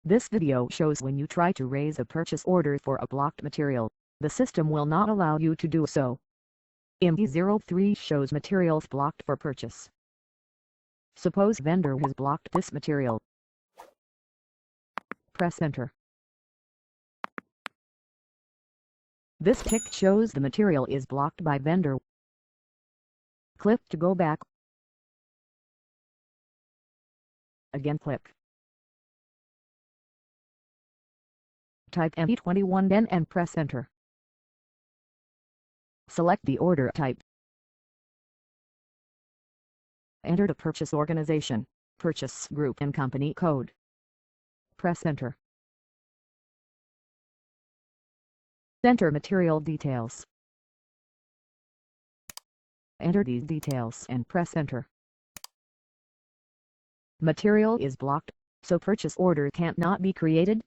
This video shows when you try to raise a purchase order for a blocked material, the system will not allow you to do so. IME03 shows materials blocked for purchase. Suppose vendor has blocked this material. Press enter. This tick shows the material is blocked by vendor. Click to go back. Again click. Type ME21 then and press enter. Select the order type. Enter the purchase organization, purchase group and company code. Press enter. Enter material details. Enter these details and press enter. Material is blocked, so purchase order can't not be created.